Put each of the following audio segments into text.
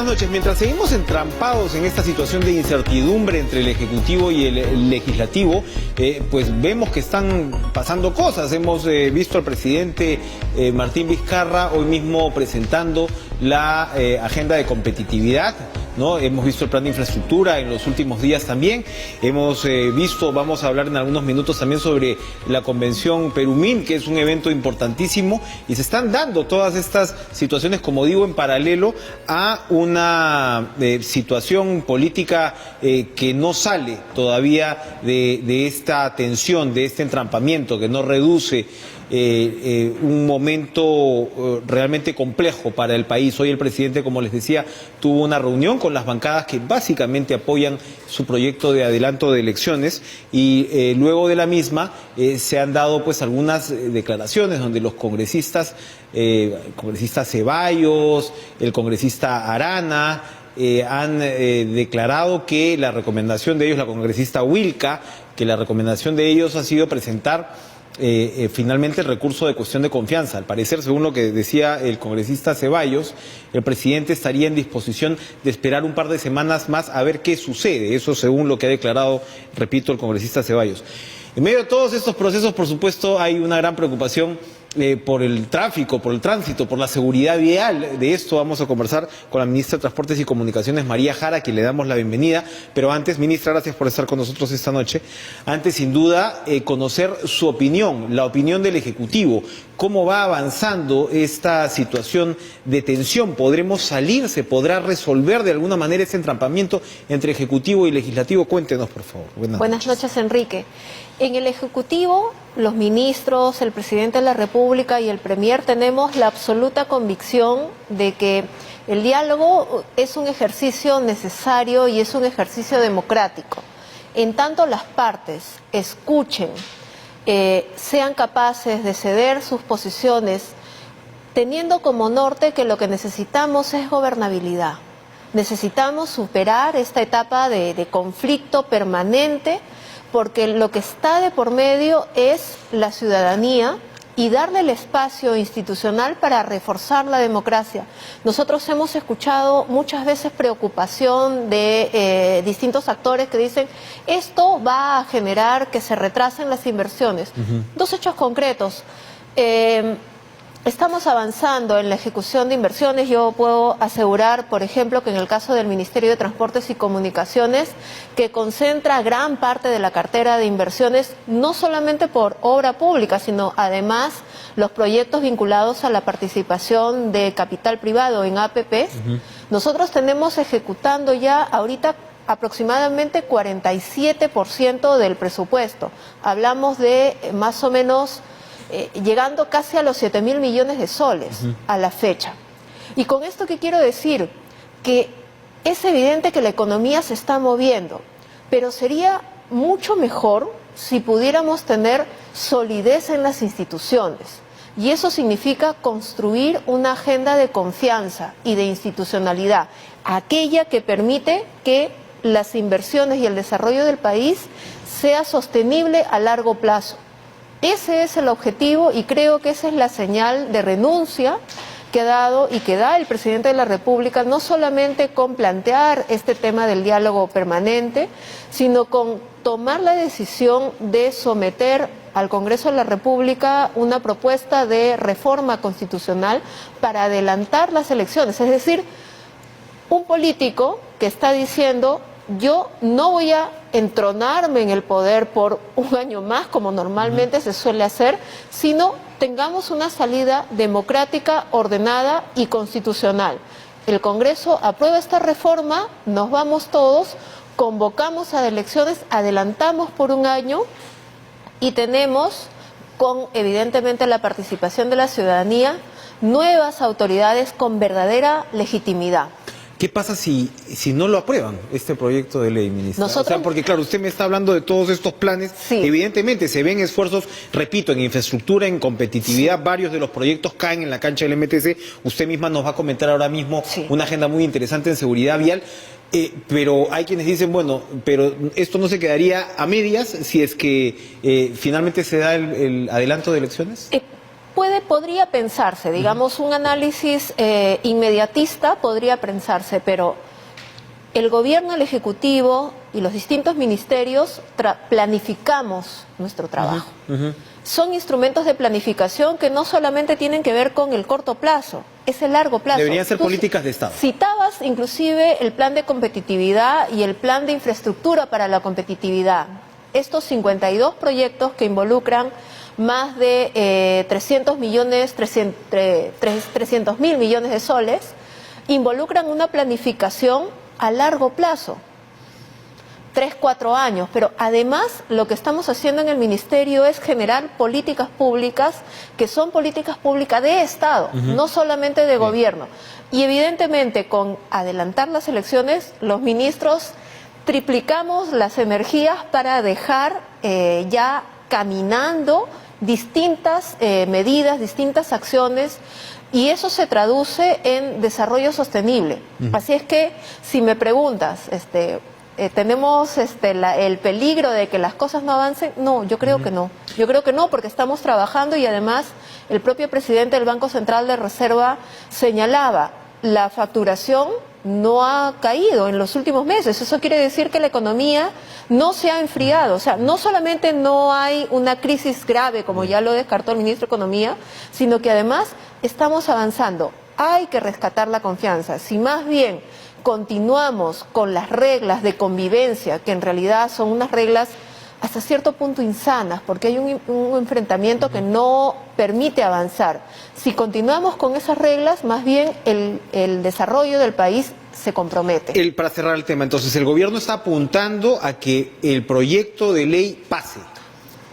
buenas noches. Mientras seguimos entrampados en esta situación de incertidumbre entre el Ejecutivo y el Legislativo, pues vemos que están pasando cosas. Hemos visto al presidente Martín Vizcarra hoy mismo presentando la agenda de competitividad, ¿no? Hemos visto el plan de infraestructura en los últimos días también. Hemos visto, vamos a hablar en algunos minutos también sobre la convención Perumín, que es un evento importantísimo, y se están dando todas estas situaciones, como digo, en paralelo a una situación política que no sale todavía de esta tensión, de este entrampamiento, que no reduce un momento realmente complejo para el país. Hoy el presidente, como les decía, tuvo una reunión con las bancadas que básicamente apoyan su proyecto de adelanto de elecciones, y luego de la misma se han dado pues algunas declaraciones donde los congresistas, el congresista Ceballos, el congresista Arana, han declarado que la recomendación de ellos, la congresista Wilca, que la recomendación de ellos ha sido presentar finalmente el recurso de cuestión de confianza. Al parecer, según lo que decía el congresista Ceballos, el presidente estaría en disposición de esperar un par de semanas más a ver qué sucede. Eso según lo que ha declarado, repito, el congresista Ceballos. En medio de todos estos procesos, por supuesto, hay una gran preocupación por el tráfico, por el tránsito, por la seguridad vial. De esto vamos a conversar con la ministra de Transportes y Comunicaciones, María Jara, a quien le damos la bienvenida. Pero antes, ministra, gracias por estar con nosotros esta noche. Antes, sin duda, conocer su opinión, la opinión del Ejecutivo. ¿Cómo va avanzando esta situación de tensión? ¿Podremos salir? ¿Se podrá resolver de alguna manera ese entrampamiento entre Ejecutivo y Legislativo? Cuéntenos, por favor. Buenas noches, Enrique. En el Ejecutivo, los ministros, el presidente de la República y el Premier tenemos la absoluta convicción de que el diálogo es un ejercicio necesario y es un ejercicio democrático. En tanto las partes escuchen, sean capaces de ceder sus posiciones, teniendo como norte que lo que necesitamos es gobernabilidad. Necesitamos superar esta etapa de conflicto permanente, porque lo que está de por medio es la ciudadanía y darle el espacio institucional para reforzar la democracia. Nosotros hemos escuchado muchas veces preocupación de distintos actores que dicen esto va a generar que se retrasen las inversiones. Dos hechos concretos. Estamos avanzando en la ejecución de inversiones. Yo puedo asegurar, por ejemplo, que en el caso del Ministerio de Transportes y Comunicaciones, que concentra gran parte de la cartera de inversiones, no solamente por obra pública, sino además los proyectos vinculados a la participación de capital privado en APPs. Nosotros tenemos ejecutando ya ahorita aproximadamente 47% del presupuesto. Hablamos de más o menos llegando casi a los 7.000 millones de soles a la fecha. Y con esto, ¿qué quiero decir? Que es evidente que la economía se está moviendo, pero sería mucho mejor si pudiéramos tener solidez en las instituciones. Y eso significa construir una agenda de confianza y de institucionalidad, aquella que permite que las inversiones y el desarrollo del país sea sostenible a largo plazo. Ese es el objetivo y creo que esa es la señal de renuncia que ha dado y que da el presidente de la República, no solamente con plantear este tema del diálogo permanente, sino con tomar la decisión de someter al Congreso de la República una propuesta de reforma constitucional para adelantar las elecciones. Es decir, un político que está diciendo: yo no voy a entronarme en el poder por un año más, como normalmente se suele hacer, sino tengamos una salida democrática, ordenada y constitucional. El Congreso aprueba esta reforma, nos vamos todos, convocamos a elecciones, adelantamos por un año y tenemos, con evidentemente la participación de la ciudadanía, nuevas autoridades con verdadera legitimidad. ¿Qué pasa si no lo aprueban, este proyecto de ley, ministra? O sea, porque claro, usted me está hablando de todos estos planes. Sí. Evidentemente se ven esfuerzos, repito, en infraestructura, en competitividad. Sí. Varios de los proyectos caen en la cancha del MTC. Usted misma nos va a comentar ahora mismo una agenda muy interesante en seguridad vial. Pero hay quienes dicen, bueno, pero esto no se quedaría a medias si es que finalmente se da el adelanto de elecciones. Podría pensarse, digamos, un análisis inmediatista podría pensarse, pero el gobierno, el ejecutivo y los distintos ministerios planificamos nuestro trabajo. Son instrumentos de planificación que no solamente tienen que ver con el corto plazo, es el largo plazo. Deberían ser políticas de Estado. Citabas inclusive el plan de competitividad y el plan de infraestructura para la competitividad. Estos 52 proyectos que involucran más de 300 mil millones de soles, involucran una planificación a largo plazo, 3-4 años, pero además lo que estamos haciendo en el Ministerio es generar políticas públicas que son políticas públicas de Estado, no solamente de gobierno. Y evidentemente con adelantar las elecciones, los ministros triplicamos las energías para dejar ya caminando distintas medidas, distintas acciones, y eso se traduce en desarrollo sostenible. Así es que, si me preguntas, ¿tenemos el peligro de que las cosas no avancen? No, yo creo que no. Yo creo que no, porque estamos trabajando y además el propio presidente del Banco Central de Reserva señalaba, la facturación no ha caído en los últimos meses. Eso quiere decir que la economía no se ha enfriado. O sea, no solamente no hay una crisis grave, como ya lo descartó el ministro de Economía, sino que además estamos avanzando. Hay que rescatar la confianza. Si más bien continuamos con las reglas de convivencia, que en realidad son unas reglas hasta cierto punto insanas, porque hay un enfrentamiento que no permite avanzar. Si continuamos con esas reglas, más bien el desarrollo del país se compromete. Para cerrar el tema, entonces, el gobierno está apuntando a que el proyecto de ley pase.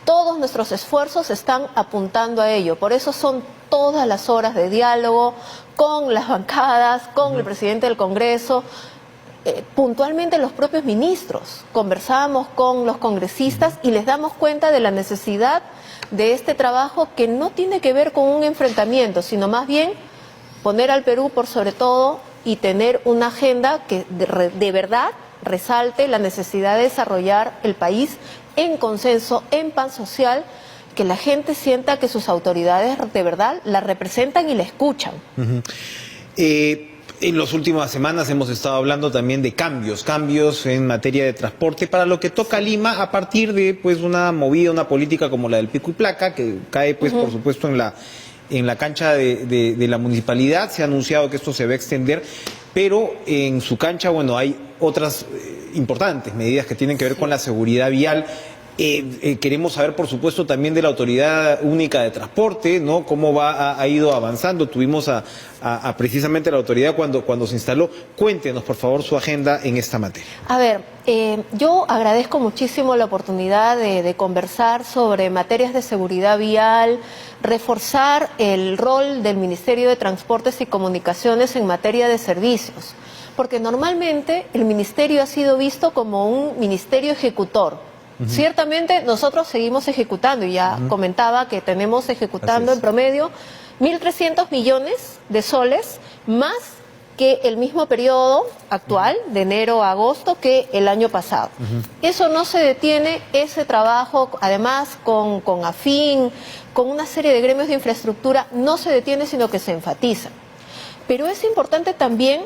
Todos nuestros esfuerzos están apuntando a ello, por eso son todas las horas de diálogo con las bancadas, con el presidente del Congreso, puntualmente los propios ministros. Conversamos con los congresistas y les damos cuenta de la necesidad de este trabajo, que no tiene que ver con un enfrentamiento, sino más bien poner al Perú por sobre todo y tener una agenda que de verdad resalte la necesidad de desarrollar el país en consenso, en paz social, que la gente sienta que sus autoridades de verdad la representan y la escuchan. En las últimas semanas hemos estado hablando también de cambios en materia de transporte para lo que toca a Lima, a partir de una movida, una política como la del pico y placa, que cae por supuesto en la cancha de la municipalidad. Se ha anunciado que esto se va a extender, pero en su cancha, hay otras importantes medidas que tienen que ver con la seguridad vial. Queremos saber, por supuesto, también de la Autoridad Única de Transporte, ¿no? Cómo ha ido avanzando. Tuvimos a precisamente la autoridad cuando se instaló. Cuéntenos, por favor, su agenda en esta materia. A ver, yo agradezco muchísimo la oportunidad de conversar sobre materias de seguridad vial, reforzar el rol del Ministerio de Transportes y Comunicaciones en materia de servicios, porque normalmente el Ministerio ha sido visto como un ministerio ejecutor. Ciertamente nosotros seguimos ejecutando, y ya comentaba que tenemos ejecutando en promedio 1.300 millones de soles, más que el mismo periodo actual, de enero a agosto, que el año pasado. Eso no se detiene, ese trabajo, además con AFIN, con una serie de gremios de infraestructura, no se detiene, sino que se enfatiza. Pero es importante también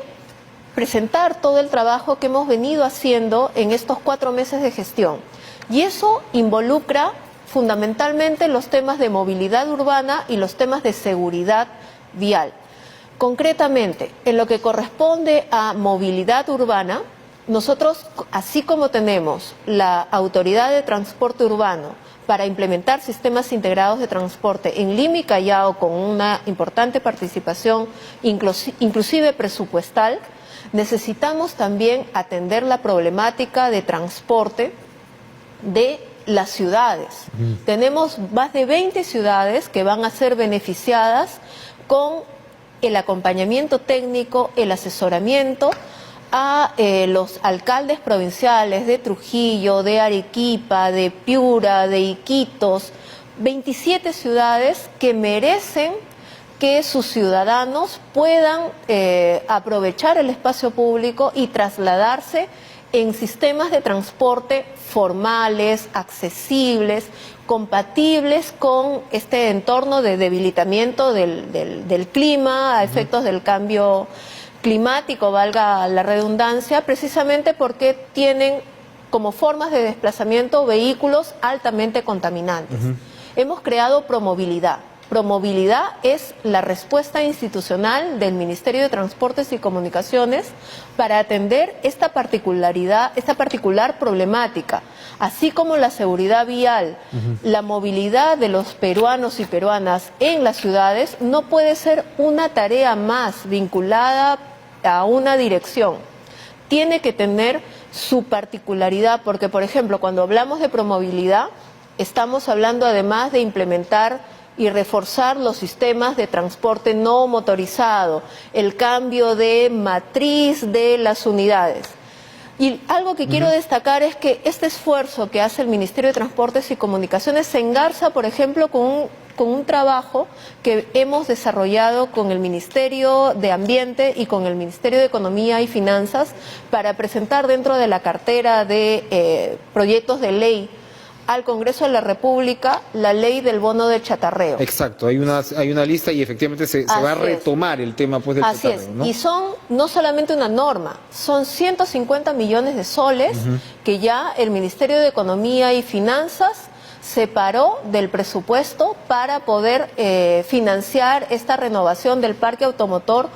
presentar todo el trabajo que hemos venido haciendo en estos 4 meses de gestión. Y eso involucra fundamentalmente los temas de movilidad urbana y los temas de seguridad vial. Concretamente, en lo que corresponde a movilidad urbana, nosotros, así como tenemos la Autoridad de Transporte Urbano para implementar sistemas integrados de transporte en Lima y Callao, con una importante participación, inclusive presupuestal, necesitamos también atender la problemática de transporte de las ciudades. Tenemos más de 20 ciudades que van a ser beneficiadas con el acompañamiento técnico, el asesoramiento a los alcaldes provinciales de Trujillo, de Arequipa, de Piura, de Iquitos, 27 ciudades que merecen que sus ciudadanos puedan aprovechar el espacio público y trasladarse en sistemas de transporte formales, accesibles, compatibles con este entorno de debilitamiento del clima, a efectos del cambio climático, valga la redundancia, precisamente porque tienen como formas de desplazamiento vehículos altamente contaminantes. Hemos creado Promovilidad. Promovilidad es la respuesta institucional del Ministerio de Transportes y Comunicaciones para atender esta particular problemática, así como la seguridad vial. La movilidad de los peruanos y peruanas en las ciudades no puede ser una tarea más vinculada a una dirección. Tiene que tener su particularidad, porque, por ejemplo, cuando hablamos de Promovilidad, estamos hablando además de implementar y reforzar los sistemas de transporte no motorizado, el cambio de matriz de las unidades. Y algo que quiero destacar es que este esfuerzo que hace el Ministerio de Transportes y Comunicaciones se engarza, por ejemplo, con un trabajo que hemos desarrollado con el Ministerio de Ambiente y con el Ministerio de Economía y Finanzas para presentar dentro de la cartera de proyectos de ley al Congreso de la República la ley del bono de chatarreo. Exacto, hay una lista y efectivamente se va a retomar el tema pues, del chatarreo. Así es, ¿no? y son no solamente una norma, son 150 millones de soles que ya el Ministerio de Economía y Finanzas separó del presupuesto para poder financiar esta renovación del parque automotor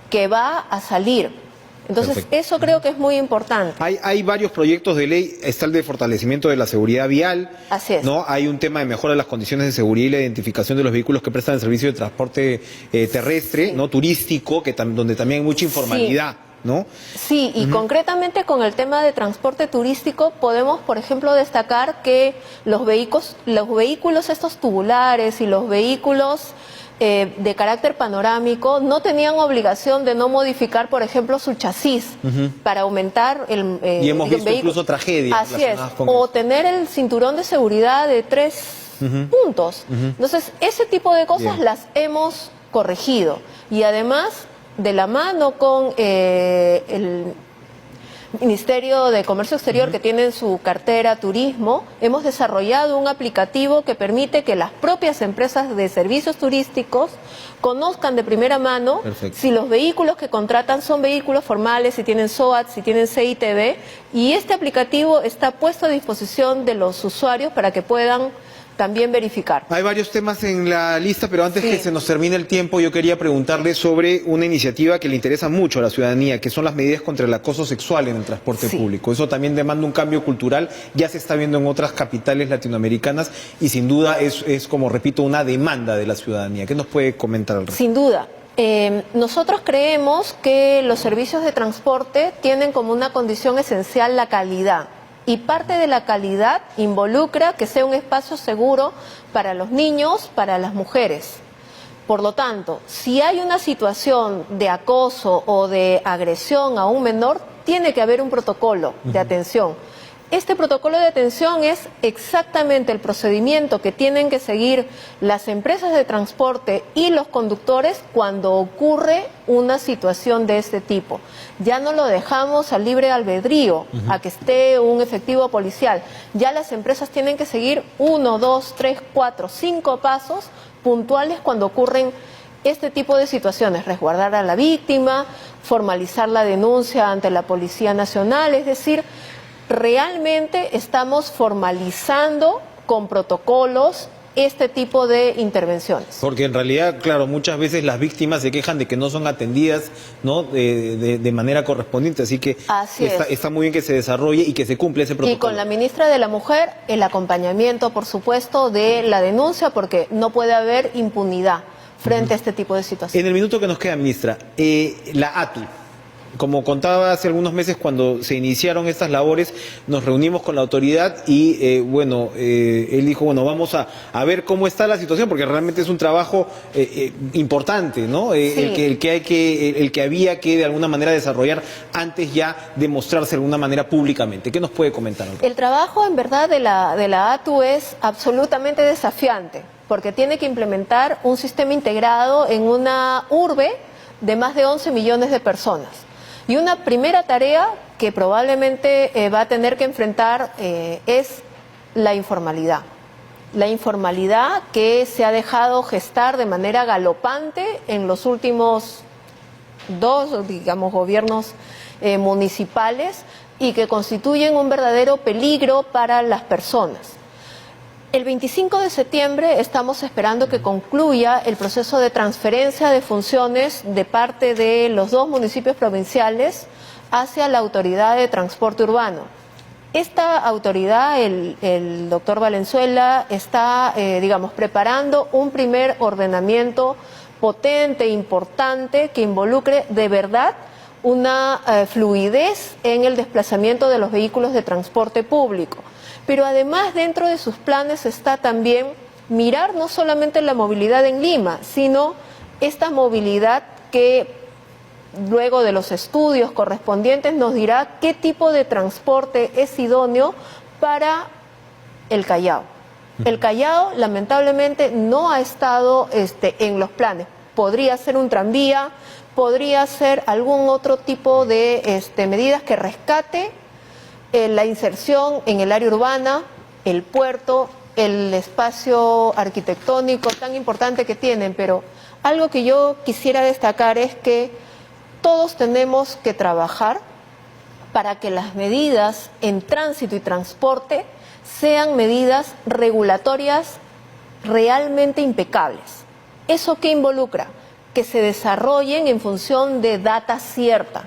que va a salir. Entonces, perfecto. Eso creo que es muy importante. Hay varios proyectos de ley, está el de fortalecimiento de la seguridad vial. Así es. ¿No? Hay un tema de mejora de las condiciones de seguridad y la identificación de los vehículos que prestan el servicio de transporte terrestre, ¿no? Turístico, donde también hay mucha informalidad. Sí. ¿No? Sí, y concretamente con el tema de transporte turístico podemos, por ejemplo, destacar que los vehículos estos tubulares y los vehículos de carácter panorámico no tenían obligación de no modificar, por ejemplo, su chasis para aumentar el y hemos visto incluso tragedias. Así es, o tener el cinturón de seguridad de 3 puntos. Entonces, ese tipo de cosas las hemos corregido y además, de la mano con el Ministerio de Comercio Exterior, que tiene en su cartera turismo, hemos desarrollado un aplicativo que permite que las propias empresas de servicios turísticos conozcan de primera mano si los vehículos que contratan son vehículos formales, si tienen SOAT, si tienen CITB, y este aplicativo está puesto a disposición de los usuarios para que puedan también verificar. Hay varios temas en la lista, pero antes que se nos termine el tiempo, yo quería preguntarle sobre una iniciativa que le interesa mucho a la ciudadanía, que son las medidas contra el acoso sexual en el transporte público. Eso también demanda un cambio cultural, ya se está viendo en otras capitales latinoamericanas y sin duda es como repito, una demanda de la ciudadanía. ¿Qué nos puede comentar al respecto? Sin duda. Nosotros creemos que los servicios de transporte tienen como una condición esencial la calidad. Y parte de la calidad involucra que sea un espacio seguro para los niños, para las mujeres. Por lo tanto, si hay una situación de acoso o de agresión a un menor, tiene que haber un protocolo de atención. Este protocolo de atención es exactamente el procedimiento que tienen que seguir las empresas de transporte y los conductores cuando ocurre una situación de este tipo. Ya no lo dejamos al libre albedrío, a que esté un efectivo policial. Ya las empresas tienen que seguir 1, 2, 3, 4, 5 pasos puntuales cuando ocurren este tipo de situaciones. Resguardar a la víctima, formalizar la denuncia ante la Policía Nacional, es decir, realmente estamos formalizando con protocolos este tipo de intervenciones. Porque en realidad, claro, muchas veces las víctimas se quejan de que no son atendidas, ¿no? de manera correspondiente, así que está muy bien que se desarrolle y que se cumpla ese protocolo. Y con la ministra de la Mujer, el acompañamiento, por supuesto, de la denuncia, porque no puede haber impunidad frente a este tipo de situaciones. En el minuto que nos queda, ministra, la ATU. Como contaba hace algunos meses, cuando se iniciaron estas labores, nos reunimos con la autoridad y, él dijo, vamos a ver cómo está la situación, porque realmente es un trabajo importante, ¿no? El que había que, de alguna manera, desarrollar antes ya de mostrarse de alguna manera públicamente. ¿Qué nos puede comentar? El trabajo, en verdad, de la ATU es absolutamente desafiante, porque tiene que implementar un sistema integrado en una urbe de más de 11 millones de personas. Y una primera tarea que probablemente va a tener que enfrentar es la informalidad. La informalidad que se ha dejado gestar de manera galopante en los últimos dos, digamos, gobiernos municipales y que constituyen un verdadero peligro para las personas. El 25 de septiembre estamos esperando que concluya el proceso de transferencia de funciones de parte de los dos municipios provinciales hacia la Autoridad de Transporte Urbano. Esta autoridad, el doctor Valenzuela, está, digamos, preparando un primer ordenamiento potente, importante, que involucre de verdad una fluidez en el desplazamiento de los vehículos de transporte público. Pero además dentro de sus planes está también mirar no solamente la movilidad en Lima, sino esta movilidad que luego de los estudios correspondientes nos dirá qué tipo de transporte es idóneo para el Callao. El Callao lamentablemente no ha estado en los planes. Podría ser un tranvía, podría ser algún otro tipo de medidas que rescate la inserción en el área urbana, el puerto, el espacio arquitectónico tan importante que tienen, pero algo que yo quisiera destacar es que todos tenemos que trabajar para que las medidas en tránsito y transporte sean medidas regulatorias realmente impecables. ¿Eso qué involucra? Que se desarrollen en función de data cierta.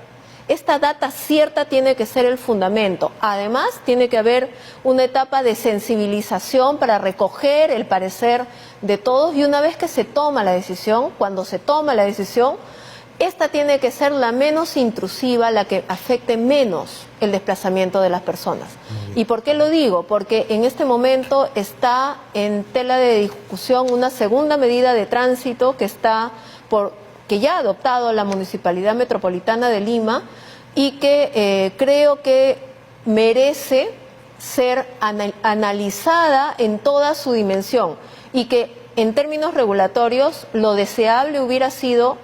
Esta data cierta tiene que ser el fundamento. Además, tiene que haber una etapa de sensibilización para recoger el parecer de todos y una vez que se toma la decisión, cuando se toma la decisión, esta tiene que ser la menos intrusiva, la que afecte menos el desplazamiento de las personas. ¿Y por qué lo digo? Porque en este momento está en tela de discusión una segunda medida de tránsito que ya ha adoptado la Municipalidad Metropolitana de Lima y que creo que merece ser analizada en toda su dimensión y que en términos regulatorios lo deseable hubiera sido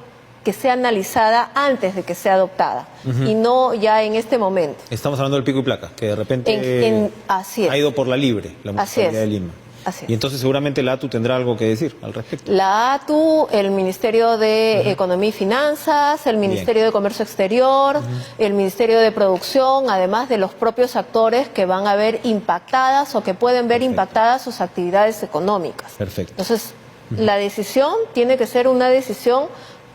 que sea analizada antes de que sea adoptada y no ya en este momento. Estamos hablando del pico y placa, que de repente así es. Ha ido por la libre, la Municipalidad de Lima. Así es. Y entonces seguramente la ATU tendrá algo que decir al respecto. La ATU, el Ministerio de Economía y Finanzas, el Ministerio de Comercio Exterior, el Ministerio de Producción, además de los propios actores que van a ver impactadas o que pueden ver impactadas sus actividades económicas. Perfecto. Entonces, la decisión tiene que ser una decisión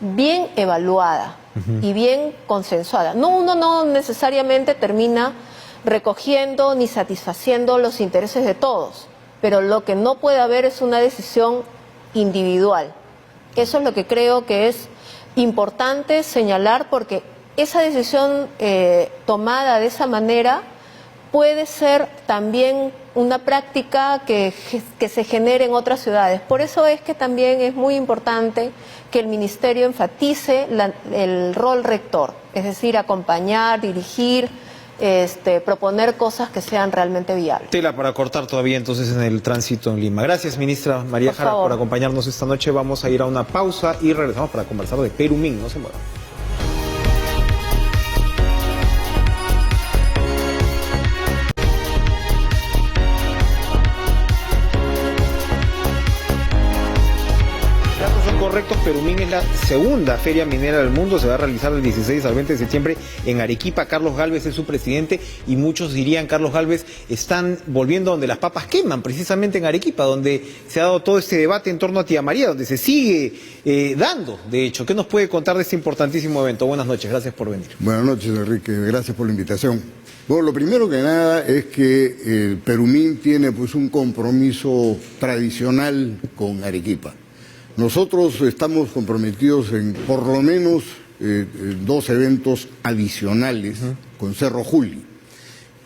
bien evaluada y bien consensuada. Uno no necesariamente termina recogiendo ni satisfaciendo los intereses de todos, pero lo que no puede haber es una decisión individual. Eso es lo que creo que es importante señalar, porque esa decisión tomada de esa manera puede ser también una práctica que se genere en otras ciudades. Por eso es que también es muy importante que el Ministerio enfatice el rol rector, es decir, acompañar, dirigir, proponer cosas que sean realmente viables. Tela para cortar todavía entonces en el tránsito en Lima. Gracias, ministra María Jara, por acompañarnos esta noche. Vamos a ir a una pausa y regresamos para conversar de Perumín. No se muevan. Correctos, Perumín es la segunda feria minera del mundo, se va a realizar del 16 al 20 de septiembre en Arequipa. Carlos Gálvez es su presidente y muchos dirían, Carlos Gálvez, están volviendo donde las papas queman, precisamente en Arequipa, donde se ha dado todo este debate en torno a Tía María, donde se sigue dando, de hecho. ¿Qué nos puede contar de este importantísimo evento? Buenas noches, gracias por venir. Buenas noches, Enrique, gracias por la invitación. Bueno, lo primero que nada es que Perumín tiene pues un compromiso tradicional con Arequipa. Nosotros estamos comprometidos en por lo menos 2 eventos adicionales con Cerro Juli.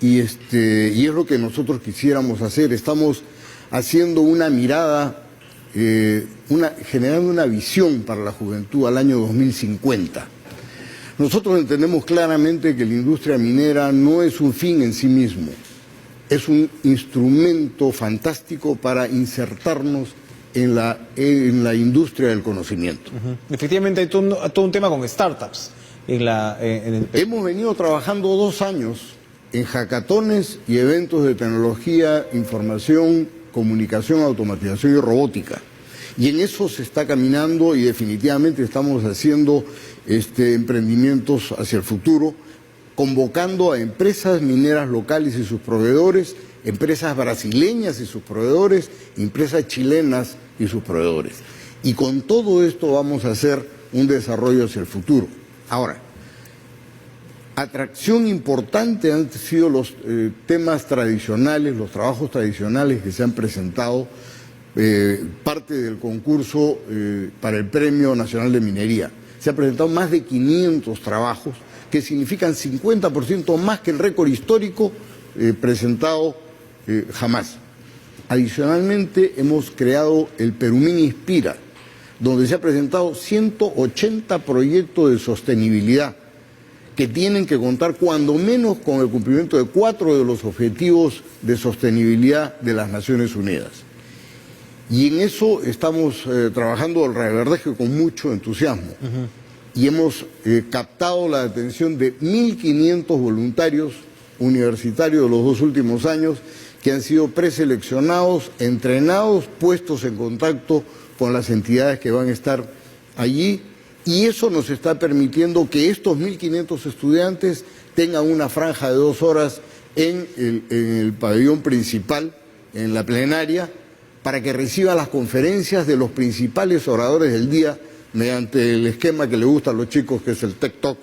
Y es lo que nosotros quisiéramos hacer. Estamos haciendo una mirada, generando una visión para la juventud al año 2050. Nosotros entendemos claramente que la industria minera no es un fin en sí mismo. Es un instrumento fantástico para insertarnos en la industria del conocimiento. Efectivamente hay todo un tema con startups en el Perú? Hemos venido trabajando 2 años en hackatones y eventos de tecnología, información, comunicación, automatización y robótica. Y en eso se está caminando y definitivamente estamos haciendo emprendimientos hacia el futuro, convocando a empresas mineras locales y sus proveedores, empresas brasileñas y sus proveedores, empresas chilenas y sus proveedores. Y con todo esto vamos a hacer un desarrollo hacia el futuro. Ahora, atracción importante han sido los temas tradicionales, los trabajos tradicionales que se han presentado, parte del concurso para el Premio Nacional de Minería. Se han presentado más de 500 trabajos, que significan 50% más que el récord histórico presentado jamás. Adicionalmente, hemos creado el Perumín Inspira, donde se ha presentado 180 proyectos de sostenibilidad que tienen que contar cuando menos con el cumplimiento de 4 de los objetivos de sostenibilidad de las Naciones Unidas. Y en eso estamos trabajando al Reverdejo con mucho entusiasmo. Y hemos captado la atención de 1.500 voluntarios universitarios de los 2 últimos años que han sido preseleccionados, entrenados, puestos en contacto con las entidades que van a estar allí, y eso nos está permitiendo que estos 1.500 estudiantes tengan una franja de 2 horas en el pabellón principal, en la plenaria, para que reciban las conferencias de los principales oradores del día mediante el esquema que le gusta a los chicos, que es el Tech Talk,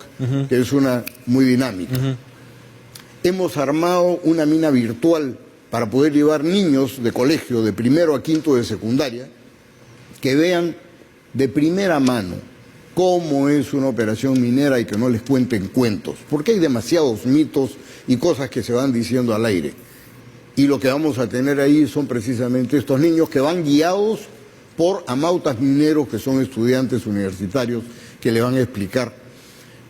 que es una muy dinámica. Hemos armado una mina virtual para poder llevar niños de colegio, de 1º a 5º de secundaria, que vean de primera mano cómo es una operación minera y que no les cuenten cuentos, porque hay demasiados mitos y cosas que se van diciendo al aire. Y lo que vamos a tener ahí son precisamente estos niños que van guiados por amautas mineros que son estudiantes universitarios que le van a explicar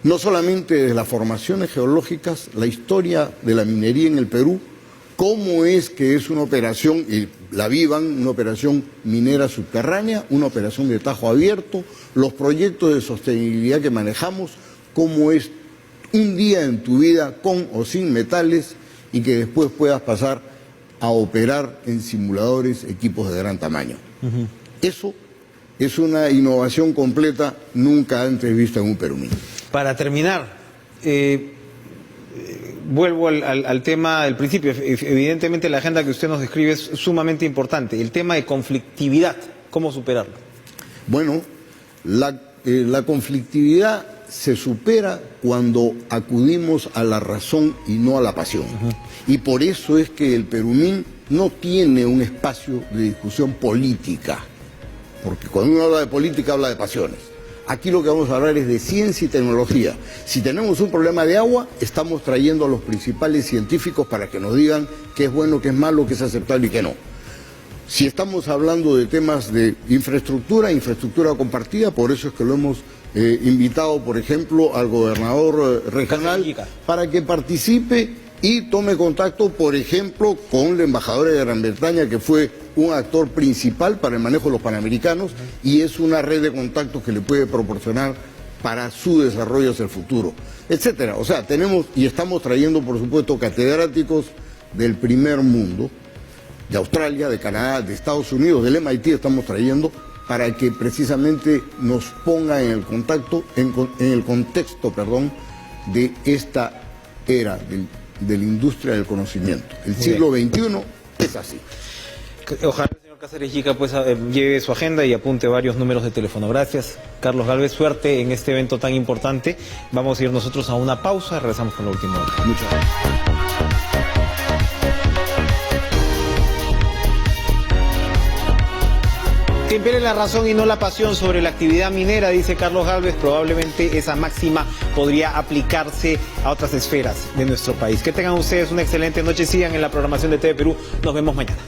no solamente de las formaciones geológicas, la historia de la minería en el Perú, cómo es que es una operación, y la vivan, una operación minera subterránea, una operación de tajo abierto, los proyectos de sostenibilidad que manejamos, cómo es un día en tu vida con o sin metales y que después puedas pasar a operar en simuladores, equipos de gran tamaño. Eso es una innovación completa nunca antes vista en un Perumín. Para terminar, vuelvo al tema del principio. Evidentemente la agenda que usted nos describe es sumamente importante. El tema de conflictividad, ¿cómo superarlo? Bueno, la conflictividad se supera cuando acudimos a la razón y no a la pasión. Y por eso es que el Perumín no tiene un espacio de discusión política, porque cuando uno habla de política habla de pasiones. Aquí lo que vamos a hablar es de ciencia y tecnología. Si tenemos un problema de agua, estamos trayendo a los principales científicos para que nos digan qué es bueno, qué es malo, qué es aceptable y qué no. Si estamos hablando de temas de infraestructura compartida, por eso es que lo hemos invitado, por ejemplo, al gobernador regional para que participe y tome contacto, por ejemplo, con la embajadora de Gran Bretaña, que fue un actor principal para el manejo de los panamericanos, y es una red de contactos que le puede proporcionar para su desarrollo hacia el futuro, etcétera. O sea, tenemos y estamos trayendo, por supuesto, catedráticos del primer mundo, de Australia, de Canadá, de Estados Unidos, del MIT estamos trayendo, para que precisamente nos ponga en el contacto, en el contexto, de esta era de la industria del conocimiento. El siglo XXI es así. Ojalá el señor Cáceres Yica pues lleve su agenda y apunte varios números de teléfono. Gracias, Carlos Gálvez. Suerte en este evento tan importante. Vamos a ir nosotros a una pausa. Regresamos con la última hora. Muchas gracias. Que impere la razón y no la pasión sobre la actividad minera, dice Carlos Gálvez. Probablemente esa máxima podría aplicarse a otras esferas de nuestro país. Que tengan ustedes una excelente noche. Sigan en la programación de TV Perú. Nos vemos mañana.